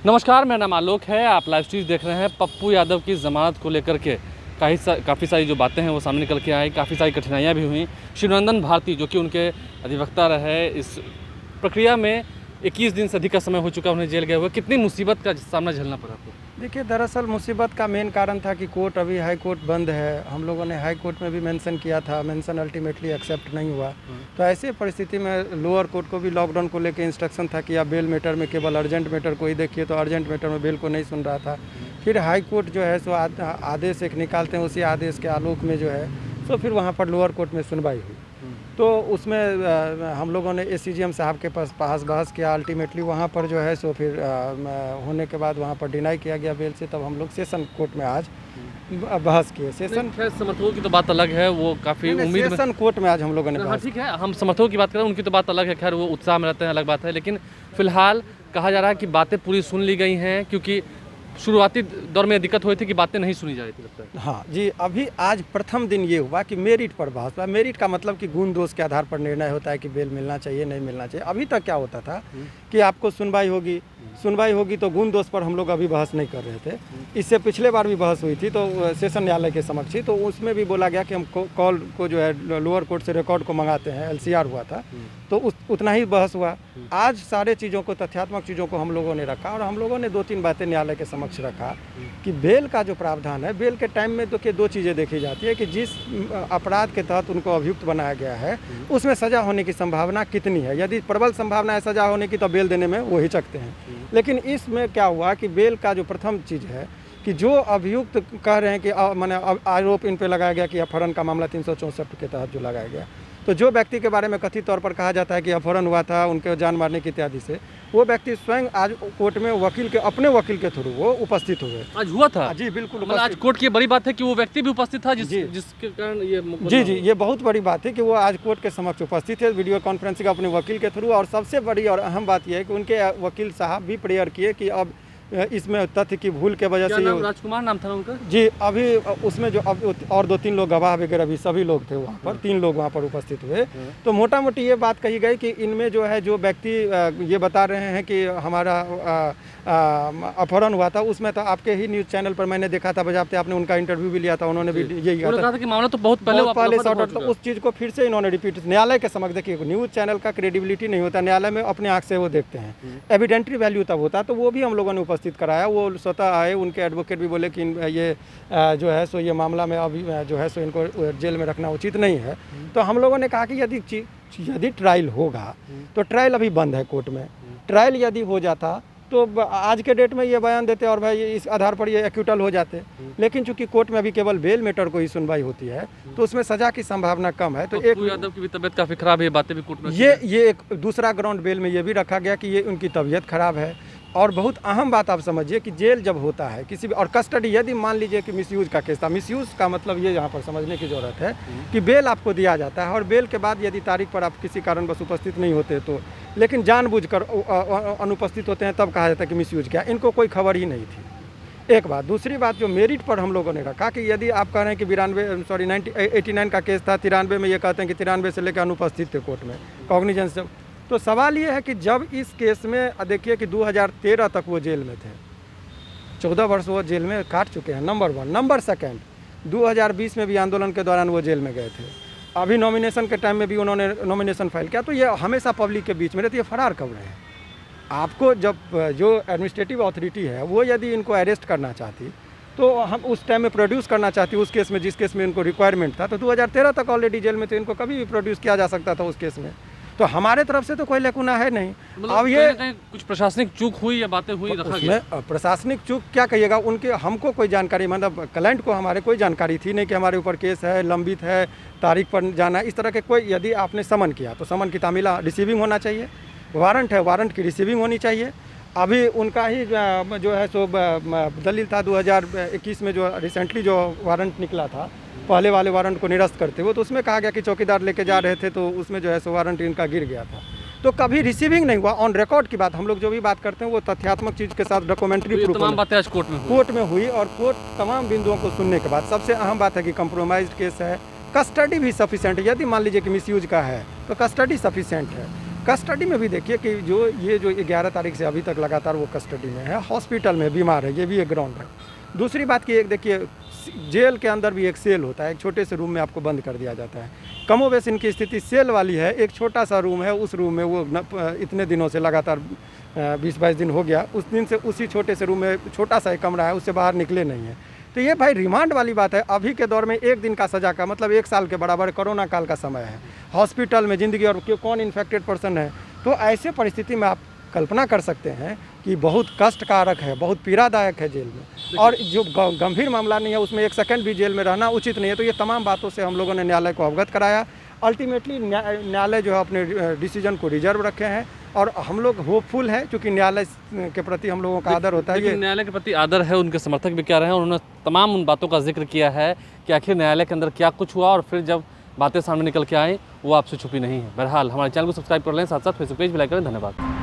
नमस्कार, मेरा नाम आलोक है। आप लाइव स्ट्रीम देख रहे हैं। पप्पू यादव की ज़मानत को लेकर के काफ़ी सारी जो बातें हैं वो सामने निकल के आई, काफ़ी सारी कठिनाइयाँ भी हुई। शिवनंदन भारती जो कि उनके अधिवक्ता रहे, इस प्रक्रिया में 21 दिन से अधिक का समय हो चुका उन्हें जेल गए हुए। कितनी मुसीबत का सामना झेलना पड़ा आपको? देखिए, दरअसल मुसीबत का मेन कारण था कि कोर्ट अभी हाई कोर्ट बंद है। हम लोगों ने हाई कोर्ट में भी मेंशन किया था, मेंशन अल्टीमेटली एक्सेप्ट नहीं हुआ। तो ऐसे परिस्थिति में लोअर कोर्ट को भी लॉकडाउन को लेकर इंस्ट्रक्शन था कि आप बेल मैटर में केवल अर्जेंट मैटर को ही देखिए, तो अर्जेंट मैटर में बेल को नहीं सुन रहा था। फिर हाई कोर्ट जो है सो आदेश एक निकालते हैं, उसी आदेश के आलोक में जो है सो फिर वहाँ पर लोअर कोर्ट में सुनवाई हुई। तो उसमें हम लोगों ने एसीजीएम साहब के पास बहस किया। अल्टीमेटली वहाँ पर जो है सो फिर होने के बाद वहाँ पर डिनाई किया गया बेल से। तब हम लोग सेशन कोर्ट में आज बहस किए। सेशन समर्थकों की तो बात अलग है, वो काफ़ी उम्मीद सेशन कोर्ट में आज हम लोगों ने हाँ, ठीक है, हम समर्थकों की बात करें, उनकी तो बात अलग है। खैर, वो उत्साह में रहते हैं, अलग बात है। लेकिन फिलहाल कहा जा रहा है कि बातें पूरी सुन ली गई हैं, क्योंकि शुरुआती दौर में दिक्कत हुई थी कि बातें नहीं सुनी जा रही थी लगता है। हाँ जी, अभी आज प्रथम दिन ये हुआ कि मेरिट पर बहस हुआ। मेरिट का मतलब कि गुण दोष के आधार पर निर्णय होता है कि बेल मिलना चाहिए नहीं मिलना चाहिए। अभी तक क्या होता था कि आपको सुनवाई होगी तो गुण दोष पर हम लोग अभी बहस नहीं कर रहे थे। इससे पिछले बार भी बहस हुई थी तो सेशन न्यायालय के समक्ष ही, तो उसमें भी बोला गया कि हम कॉल को जो है लोअर कोर्ट से रिकॉर्ड को मंगाते हैं। LCR हुआ था तो उतना ही बहस हुआ। आज सारे चीज़ों को, तथ्यात्मक चीज़ों को हम लोगों ने रखा और हम लोगों ने 2-3 बातें न्यायालय के समक्ष रखा कि बेल का जो प्रावधान है, बेल के टाइम में तो दो चीज़ें देखी जाती है कि जिस अपराध के तहत उनको अभियुक्त बनाया गया है उसमें सज़ा होने की संभावना कितनी है। यदि प्रबल संभावना है सज़ा होने की तो बेल देने में वो हिचकते हैं। लेकिन इसमें क्या हुआ कि बेल का जो प्रथम चीज़ है कि जो अभियुक्त कह रहे हैं कि माने आरोप इन पे लगाया गया कि अपहरण का मामला 364 के तहत जो लगाया गया, तो जो व्यक्ति के बारे में कथित तौर पर कहा जाता है कि अपहरण हुआ था, उनके जान मारने की इत्यादि से, वो व्यक्ति स्वयं आज कोर्ट में अपने वकील के थ्रू वो उपस्थित हुए। आज हुआ था? जी बिल्कुल, मतलब आज कोर्ट की बड़ी बात है कि वो व्यक्ति भी उपस्थित था जिसके कारण ये जी ये बहुत बड़ी बात है कि वो आज कोर्ट के समक्ष उपस्थित है वीडियो कॉन्फ्रेंसिंग अपने वकील के थ्रू। और सबसे बड़ी और अहम बात यह है कि उनके वकील साहब भी प्रेयर किए कि अब इसमें तथ्य की भूल के वजह से राजकुमार नाम था उनका जी। अभी उसमें जो अब और 2-3 लोग गवाह वगैरह भी सभी लोग थे वहाँ पर, 3 लोग वहाँ पर उपस्थित हुए। तो मोटा मोटी ये बात कही गई कि इनमें जो है जो व्यक्ति ये बता रहे हैं कि हमारा अपहरण हुआ था, उसमें तो आपके ही न्यूज़ चैनल पर मैंने देखा था, बजाते आपने उनका इंटरव्यू भी लिया था, उन्होंने भी यही कहा था कि मामला तो बहुत पहले सॉर्ट आउट। तो उस चीज़ को फिर से इन्होंने रिपीट न्यायालय के समक्ष। देखिए, न्यूज़ चैनल का क्रेडिबिलिटी नहीं होता, न्यायालय में अपने आँख से वो देखते हैं, एविडेंट्री वैल्यू तब होता। तो वो भी हम लोगों ने उपस्थित कराया। वो स्वतः आए, उनके एडवोकेट भी बोले कि ये जो है सो ये मामला में अभी जो है सो इनको जेल में रखना उचित नहीं है। तो हम लोगों ने कहा कि यदि ट्रायल होगा तो ट्रायल अभी बंद है कोर्ट में। ट्रायल यदि हो जाता तो आज के डेट में ये बयान देते और भाई इस आधार पर ये एक्यूटल हो जाते। लेकिन चूंकि कोर्ट में अभी केवल बेल मैटर को ही सुनवाई होती है तो उसमें सज़ा की संभावना कम है। तो एक यादव की भी तबीयत काफ़ी खराब है, बातें भी कोर्ट में ये एक दूसरा ग्राउंड बेल में ये भी रखा गया कि ये उनकी तबीयत खराब है। और बहुत अहम बात आप समझिए कि जेल जब होता है किसी भी, और कस्टडी यदि मान लीजिए कि मिसयूज का केस था, मिसयूज का मतलब ये यहाँ पर समझने की ज़रूरत है कि बेल आपको दिया जाता है और बेल के बाद यदि तारीख पर आप किसी कारणवश उपस्थित नहीं होते तो, लेकिन जानबूझकर अनुपस्थित होते हैं तब कहा जाता है कि मिसयूज किया। इनको कोई खबर ही नहीं थी, एक बात। दूसरी बात जो मेरिट पर हम लोगों ने रखा कि यदि आप कह रहे हैं कि 89 का केस था, 93 में ये कहते हैं कि 93 से लेकर अनुपस्थित थे कोर्ट में कॉग्निजेंस जब, तो सवाल ये है कि जब इस केस में देखिए कि 2013 तक वो जेल में थे, 14 वर्ष वो जेल में काट चुके हैं, नंबर 1। नंबर 2, 2020 में भी आंदोलन के दौरान वो जेल में गए थे। अभी नॉमिनेशन के टाइम में भी उन्होंने नॉमिनेशन फाइल किया। तो ये हमेशा पब्लिक के बीच में रहती है, फरार कब रहे हैं। आपको जब जो एडमिनिस्ट्रेटिव अथॉरिटी है वो यदि इनको अरेस्ट करना चाहती तो हम उस टाइम में प्रोड्यूस करना चाहती उस केस में जिस केस में इनको रिक्वायरमेंट था, तो 2013 तक ऑलरेडी जेल में थे, इनको कभी भी प्रोड्यूस किया जा सकता था उस केस में। तो हमारे तरफ से तो कोई लेकुना है नहीं। अब ये कुछ प्रशासनिक चूक हुई या बातें हुई रखा गया? प्रशासनिक चूक क्या कहिएगा, उनके हमको कोई जानकारी, मतलब क्लाइंट को हमारे कोई जानकारी थी नहीं कि हमारे ऊपर केस है, लंबित है, तारीख पर जाना, इस तरह के कोई। यदि आपने समन किया तो समन की तामीला रिसीविंग होना चाहिए, वारंट है वारंट की रिसीविंग होनी चाहिए। अभी उनका ही जो है सो दलील था 2021 में जो रिसेंटली जो वारंट निकला था, पहले वाले वारंट को निरस्त करते हुए, तो उसमें कहा गया कि चौकीदार लेके जा रहे थे तो उसमें जो है सो वारंट इनका गिर गया था। तो कभी रिसीविंग नहीं हुआ। ऑन रिकॉर्ड की बात हम लोग जो भी बात करते हैं वो तथ्यात्मक चीज़ के साथ डॉक्यूमेंट्री प्रूफ तमाम बातें आज कोर्ट में हुई। और कोर्ट तमाम बिंदुओं को सुनने के बाद सबसे अहम बात है कि कंप्रोमाइज्ड केस है, कस्टडी भी सफिशिएंट है। यदि मान लीजिए कि मिसयूज का है तो कस्टडी सफिशिएंट है। कस्टडी में भी देखिए कि ये जो 11 तारीख से अभी तक लगातार वो कस्टडी में है, हॉस्पिटल में बीमार है, ये भी एक ग्राउंड है। दूसरी बात की एक देखिए, जेल के अंदर भी एक सेल होता है, एक छोटे से रूम में आपको बंद कर दिया जाता है। कमोबेश इनकी स्थिति सेल वाली है, एक छोटा सा रूम है, उस रूम में वो इतने दिनों से लगातार 20-22 दिन हो गया, उस दिन से उसी छोटे से रूम में छोटा सा एक कमरा है, उससे बाहर निकले नहीं हैं। तो ये भाई रिमांड वाली बात है। अभी के दौर में 1 दिन का सज़ा का मतलब 1 साल के बराबर कोरोना काल का समय है, हॉस्पिटल में ज़िंदगी और कौन इन्फेक्टेड पर्सन है। तो ऐसे परिस्थिति में आप कल्पना कर सकते हैं कि बहुत कष्टकारक है, बहुत पीड़ादायक है जेल में, और जो गंभीर मामला नहीं है उसमें 1 सेकंड भी जेल में रहना उचित नहीं है। तो ये तमाम बातों से हम लोगों ने न्यायालय को अवगत कराया। अल्टीमेटली न्यायालय जो है अपने डिसीजन को रिजर्व रखे हैं, और हम लोग होपफुल हैं, क्योंकि न्यायालय के प्रति हम लोगों का आदर होता है। लेकिन न्यायालय के प्रति आदर है, उनके समर्थक भी कह रहे हैं, उन्होंने तमाम उन बातों का जिक्र किया है कि आखिर न्यायालय के अंदर क्या कुछ हुआ और फिर जब बातें सामने निकल के आई वो आपसे छुपी नहीं है। बहरहाल हमारे चैनल को सब्सक्राइब कर लें, साथ साथ फेसबुक पेज भी लाइक करें। धन्यवाद।